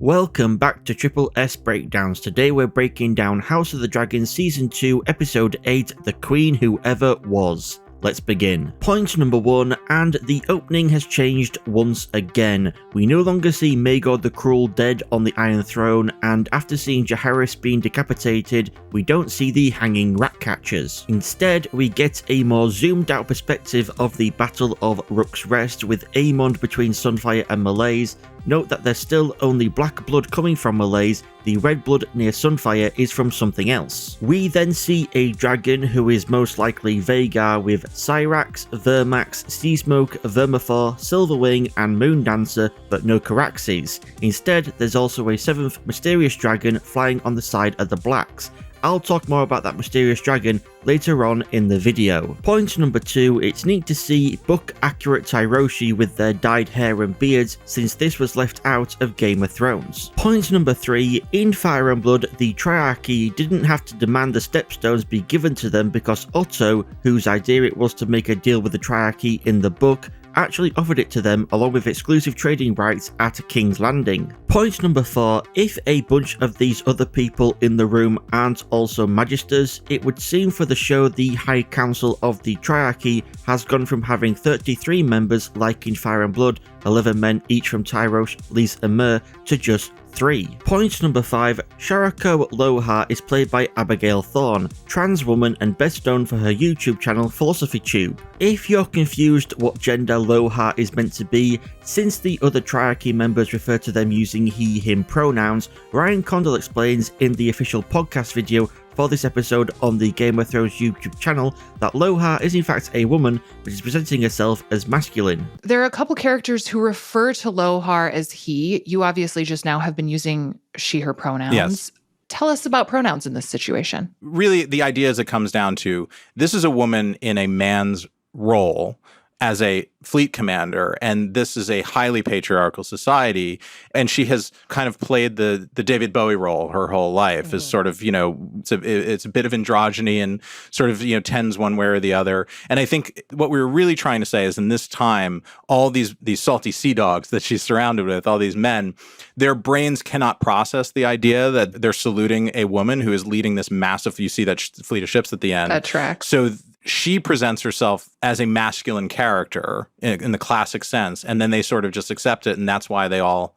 Welcome back to Triple S Breakdowns. Today we're breaking down House of the Dragon Season 2 Episode 8, The Queen Who Ever Was. Let's begin. Point number 1, and the opening has changed once again. We no longer see Maegor the Cruel dead on the Iron Throne, and after seeing Jaehaerys being decapitated, we don't see the hanging rat catchers. Instead, we get a more zoomed out perspective of the Battle of Rook's Rest with Aemond between Sunfire and Malaise. Note that there's still only black blood coming from Malaise, the red blood near Sunfire is from something else. We then see a dragon who is most likely Vhagar with Syrax, Vermax, Seasmoke, Vermithor, Silverwing and Moondancer, but no Caraxes. Instead, there's also a 7th mysterious dragon flying on the side of the blacks. I'll talk more about that mysterious dragon later on in the video. Point number 2, it's neat to see book-accurate Tyroshi with their dyed hair and beards, since this was left out of Game of Thrones. Point number 3, in Fire and Blood, the Triarchy didn't have to demand the Stepstones be given to them because Otto, whose idea it was to make a deal with the Triarchy in the book, actually offered it to them along with exclusive trading rights at King's Landing. Point number 4, if a bunch of these other people in the room aren't also Magisters, it would seem for the show the High Council of the Triarchy has gone from having 33 members like in Fire and Blood, 11 men each from Tyrosh, Lys and Myr, to just 3. Point number 5, Sharako Lohar is played by Abigail Thorne, trans woman and best known for her YouTube channel Philosophy Tube. If you're confused what gender Lohar is meant to be, since the other Triarchy members refer to them using he, him pronouns, Ryan Condal explains in the official podcast video for this episode on the Game of Thrones YouTube channel that Lohar is in fact a woman, but is presenting herself as masculine. There are a couple characters who refer to Lohar as he. You obviously just now have been using she, her pronouns. Yes. Tell us about pronouns in this situation. Really, the idea is it comes down to this is a woman in a man's role as a fleet commander, and this is a highly patriarchal society, and she has kind of played the David Bowie role her whole life as sort of, it's a bit of androgyny and sort of, tends one way or the other. And I think what we were really trying to say is in this time, all these salty sea dogs that she's surrounded with, all these men, their brains cannot process the idea that they're saluting a woman who is leading this massive, you see that fleet of ships at the end. That tracks. So she presents herself as a masculine character in the classic sense, and then they sort of just accept it, and that's why they all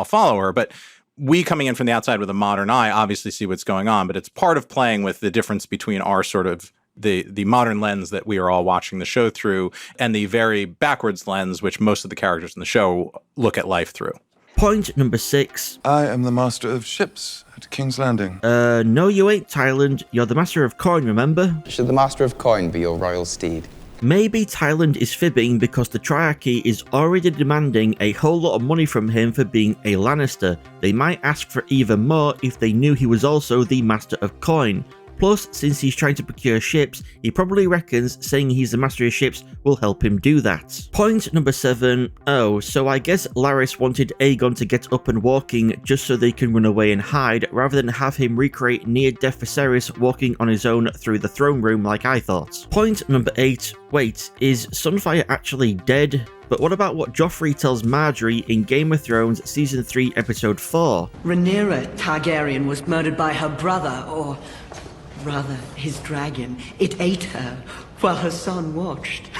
follow her. But we coming in from the outside with a modern eye obviously see what's going on, but it's part of playing with the difference between our sort of the modern lens that we are all watching the show through and the very backwards lens which most of the characters in the show look at life through. Point number 6. I am the master of ships at King's Landing. No you ain't, Thailand. You're the master of coin, remember? Should the master of coin be your royal steed? Maybe Thailand is fibbing because the Triarchy is already demanding a whole lot of money from him for being a Lannister. They might ask for even more if they knew he was also the master of coin. Plus, since he's trying to procure ships, he probably reckons saying he's the master of ships will help him do that. Point number 7. Oh, so I guess Larys wanted Aegon to get up and walking just so they can run away and hide, rather than have him recreate near-death Viserys walking on his own through the throne room like I thought. Point number 8. Wait, is Sunfire actually dead? But what about what Joffrey tells Margaery in Game of Thrones Season 3 Episode 4? Rhaenyra Targaryen was murdered by her brother, or rather, his dragon. It ate her while her son watched.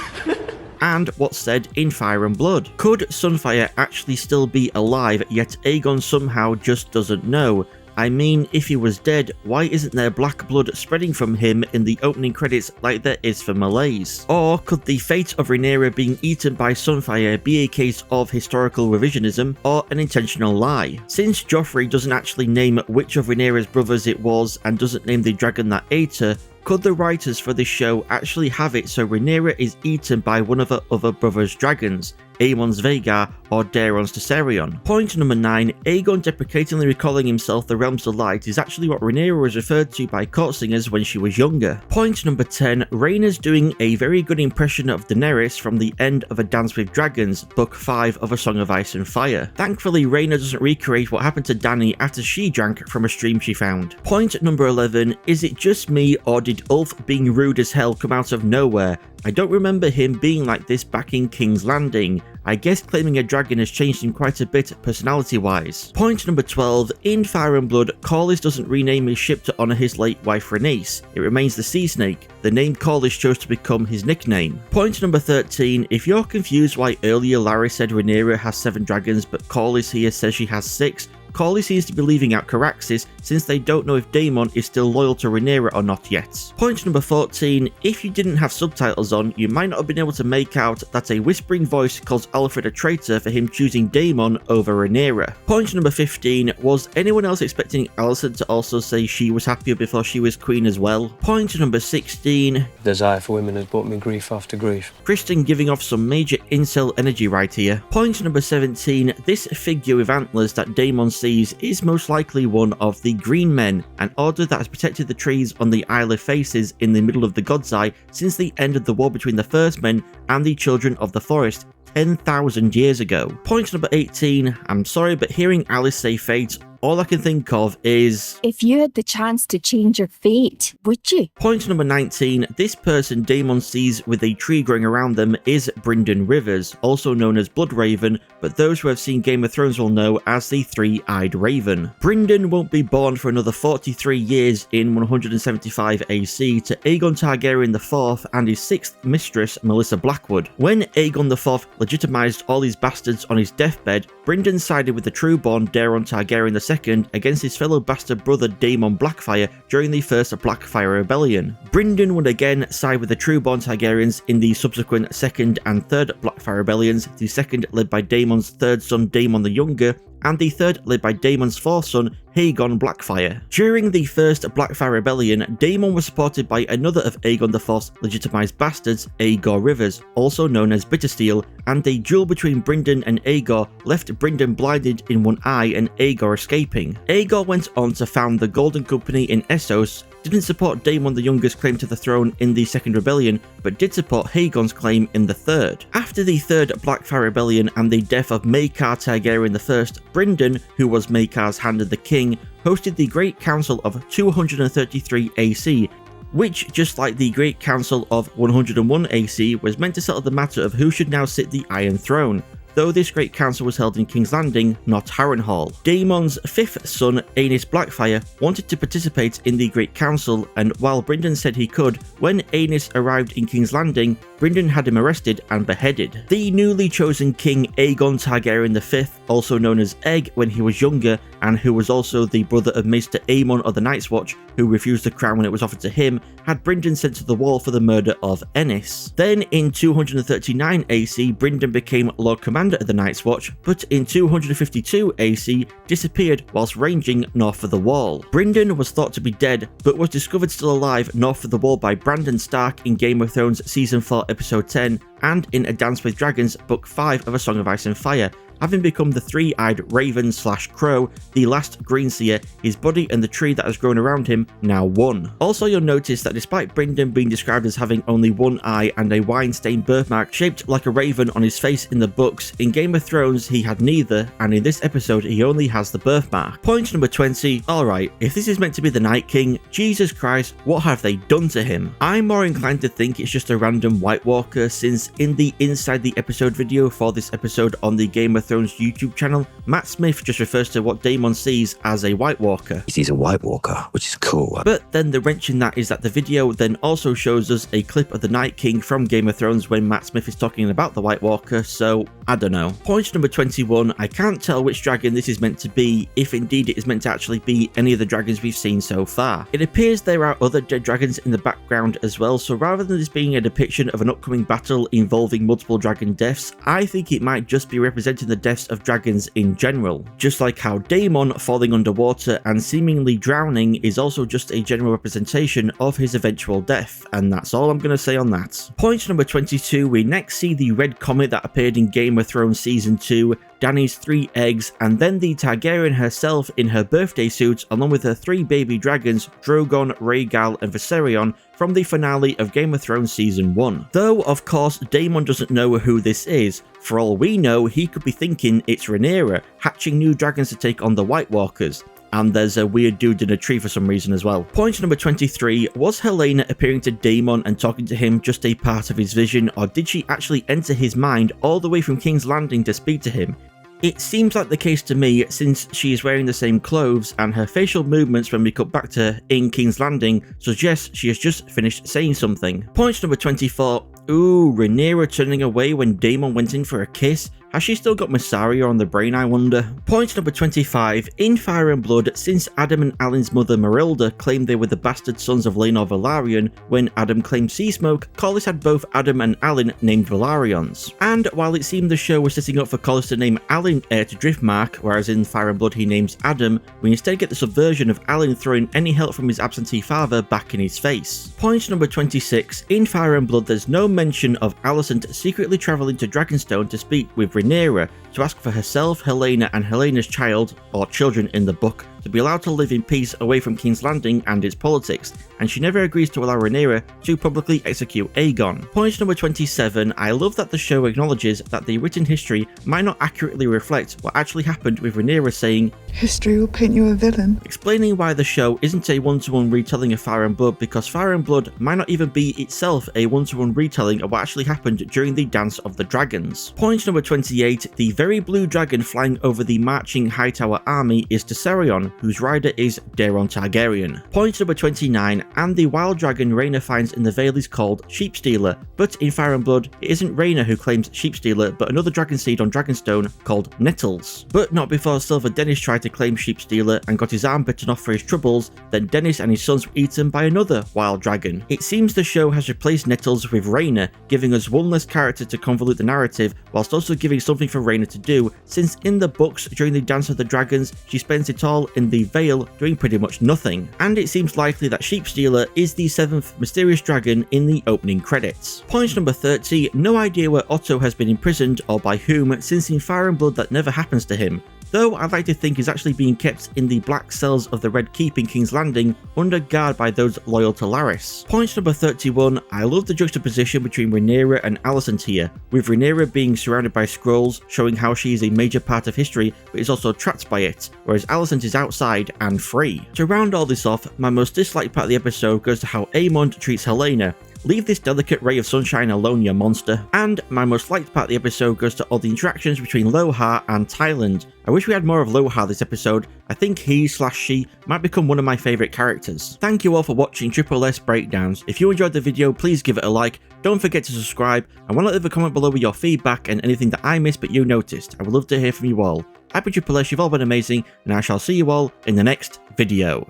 And what's said in Fire and Blood. Could Sunfire actually still be alive, yet Aegon somehow just doesn't know? I mean, if he was dead, why isn't there black blood spreading from him in the opening credits like there is for Malaise? Or could the fate of Rhaenyra being eaten by Sunfire be a case of historical revisionism or an intentional lie? Since Joffrey doesn't actually name which of Rhaenyra's brothers it was and doesn't name the dragon that ate her, could the writers for this show actually have it so Rhaenyra is eaten by one of her other brother's dragons? Aemon's Vhagar or Daeron's Tessarion. Point number 9, Aegon deprecatingly recalling himself the Realms of Light is actually what Rhaenyra was referred to by court singers when she was younger. Point number 10, Rhaenyra's doing a very good impression of Daenerys from the end of A Dance with Dragons, Book 5 of A Song of Ice and Fire. Thankfully, Rhaenyra doesn't recreate what happened to Dany after she drank from a stream she found. Point number 11, is it just me or did Ulf being rude as hell come out of nowhere? I don't remember him being like this back in King's Landing. I guess claiming a dragon has changed him quite a bit personality-wise. Point number 12, in Fire and Blood, Corlys doesn't rename his ship to honour his late wife Rhaenys. It remains the Sea Snake. The name Corlys chose to become his nickname. Point number 13, if you're confused why earlier Larry said Rhaenyra has 7 dragons but Corlys here says she has 6, Corlys seems to be leaving out Caraxes since they don't know if Daemon is still loyal to Rhaenyra or not yet. Point number 14, if you didn't have subtitles on, you might not have been able to make out that a whispering voice calls Alfred a traitor for him choosing Daemon over Rhaenyra. Point number 15, was anyone else expecting Alicent to also say she was happier before she was queen as well? Point number 16, desire for women has brought me grief after grief. Kristen giving off some major incel energy right here. Point number 17, this figure with antlers that Daemon sees is most likely one of the Green Men, an order that has protected the trees on the Isle of Faces in the middle of the God's Eye since the end of the war between the First Men and the Children of the Forest 10,000 years ago. Point number 18, I'm sorry but hearing Alice say fate, all I can think of is, if you had the chance to change your fate, would you? Point number 19, this person Daemon sees with a tree growing around them is Brynden Rivers, also known as Bloodraven, but those who have seen Game of Thrones will know as the Three-Eyed Raven. Brynden won't be born for another 43 years in 175 AC to Aegon Targaryen IV and his 6th mistress, Melissa Blackwood. When Aegon IV legitimized all his bastards on his deathbed, Brynden sided with the true-born Daeron Targaryen II against his fellow bastard brother Daemon Blackfyre during the First Blackfyre Rebellion. Brynden would again side with the true-born Targaryens in the subsequent Second and Third Blackfyre Rebellions, the second led by Daemon's third son Daemon the Younger, and the third led by Daemon's fourth son, Aegon Blackfyre. During the First Blackfyre Rebellion, Daemon was supported by another of Aegon IV's legitimized bastards, Aegor Rivers, also known as Bittersteel, and a duel between Brynden and Aegor left Brynden blinded in one eye and Aegor escaping. Aegor went on to found the Golden Company in Essos, didn't support Daemon the Younger's claim to the throne in the Second Rebellion, but did support Aegon's claim in the Third. After the Third Blackfyre Rebellion and the death of Maekar Targaryen I, Brynden, who was Maekar's Hand of the King, hosted the Great Council of 233 AC, which, just like the Great Council of 101 AC, was meant to settle the matter of who should now sit the Iron Throne, though this Great Council was held in King's Landing, not Harrenhal. Daemon's 5th son, Aenys Blackfyre, wanted to participate in the Great Council, and while Brynden said he could, when Aenys arrived in King's Landing, Brynden had him arrested and beheaded. The newly chosen King Aegon Targaryen V, also known as Egg when he was younger, and who was also the brother of Maester Aemon of the Night's Watch, who refused the crown when it was offered to him, had Brynden sent to the wall for the murder of Aenys. Then in 239 AC, Brynden became Lord Commander of the Night's Watch, but in 252 AC disappeared whilst ranging north of the wall. Brynden was thought to be dead, but was discovered still alive north of the wall by Brandon Stark in Game of Thrones Season 4 Episode 10 and in A Dance with Dragons Book 5 of A Song of Ice and Fire, having become the three-eyed raven / crow, the last greenseer, his body and the tree that has grown around him now one. Also, you'll notice that despite Brynden being described as having only one eye and a wine-stained birthmark shaped like a raven on his face in the books, in Game of Thrones he had neither, and in this episode he only has the birthmark. Point number 20, alright, if this is meant to be the Night King, Jesus Christ, what have they done to him? I'm more inclined to think it's just a random White Walker, since in the Inside the Episode video for this episode on the Game of Thrones YouTube channel, Matt Smith just refers to what Daemon sees as a White Walker. He sees a White Walker, which is cool. But then the wrench in that is that the video then also shows us a clip of the Night King from Game of Thrones when Matt Smith is talking about the White Walker, so I don't know. Point number 21, I can't tell which dragon this is meant to be, if indeed it is meant to actually be any of the dragons we've seen so far. It appears there are other dead dragons in the background as well, so rather than this being a depiction of an upcoming battle involving multiple dragon deaths, I think it might just be representing the deaths of dragons in general. Just like how Daemon falling underwater and seemingly drowning is also just a general representation of his eventual death, and that's all I'm going to say on that. Point number 22, we next see the red comet that appeared in Game of Thrones Season 2, Dany's 3 eggs, and then the Targaryen herself in her birthday suit along with her 3 baby dragons, Drogon, Rhaegal and Viserion, from the finale of Game of Thrones Season 1. Though, of course, Daemon doesn't know who this is. For all we know, he could be thinking it's Rhaenyra, hatching new dragons to take on the White Walkers. and there's a weird dude in a tree for some reason as well. Point number 23, was Helena appearing to Daemon and talking to him just a part of his vision, or did she actually enter his mind all the way from King's Landing to speak to him? It seems like the case to me, since she is wearing the same clothes and her facial movements when we cut back to in King's Landing suggest she has just finished saying something. Point number 24, ooh, Rhaenyra turning away when Daemon went in for a kiss? Has she still got Massaria on the brain, I wonder? Point number 25, in Fire and Blood, since Adam and Alin's mother Marilda claimed they were the bastard sons of Laenor Velaryon, when Adam claimed sea smoke, Corlys had both Adam and Alyn named Velaryons. And while it seemed the show was setting up for Corlys to name Alyn heir to Driftmark, whereas in Fire and Blood he names Adam, we instead get the subversion of Alyn throwing any help from his absentee father back in his face. Point number 26, in Fire and Blood there's no mention of Alicent secretly travelling to Dragonstone to speak with Rhaenyra to ask for herself, Helena and Helena's child, or children in the book, to be allowed to live in peace away from King's Landing and its politics, and she never agrees to allow Rhaenyra to publicly execute Aegon. Point number 27, I love that the show acknowledges that the written history might not accurately reflect what actually happened, with Rhaenyra saying, "History will paint you a villain," explaining why the show isn't a one-to-one retelling of Fire and Blood, because Fire and Blood might not even be itself a one-to-one retelling of what actually happened during the Dance of the Dragons. Point number 28, the very blue dragon flying over the marching Hightower army is Tessarion, whose rider is Daeron Targaryen. Point number 29, and the wild dragon Rhaena finds in the Vale is called Sheepstealer, but in Fire and Blood it isn't Rhaena who claims Sheepstealer, but another dragon seed on Dragonstone called Nettles. But not before Silver Dennis tried to claim Sheepstealer and got his arm bitten off for his troubles, then Dennis and his sons were eaten by another wild dragon. It seems the show has replaced Nettles with Rhaena, giving us one less character to convolute the narrative, whilst also giving something for Rhaena to do, since in the books during the Dance of the Dragons she spends it all in the Vale doing pretty much nothing, and it seems likely that Sheepstealer is the 7th mysterious dragon in the opening credits. Point number 30, no idea where Otto has been imprisoned or by whom, since in Fire and Blood that never happens to him, though I'd like to think he's actually being kept in the black cells of the Red Keep in King's Landing under guard by those loyal to Larys. Point number 31, I love the juxtaposition between Rhaenyra and Alicent here, with Rhaenyra being surrounded by scrolls showing how she is a major part of history but is also trapped by it, whereas Alicent is outside and free. To round all this off, my most disliked part of the episode goes to how Aemond treats Helena. Leave this delicate ray of sunshine alone, you monster. And my most liked part of the episode goes to all the interactions between Lohar and Tyland. I wish we had more of Lohar this episode. I think he/she might become one of my favourite characters. Thank you all for watching Triple S Breakdowns. If you enjoyed the video, please give it a like. Don't forget to subscribe, and why not leave a comment below with your feedback and anything that I missed but you noticed. I would love to hear from you all. I've been Triple S, you've all been amazing, and I shall see you all in the next video.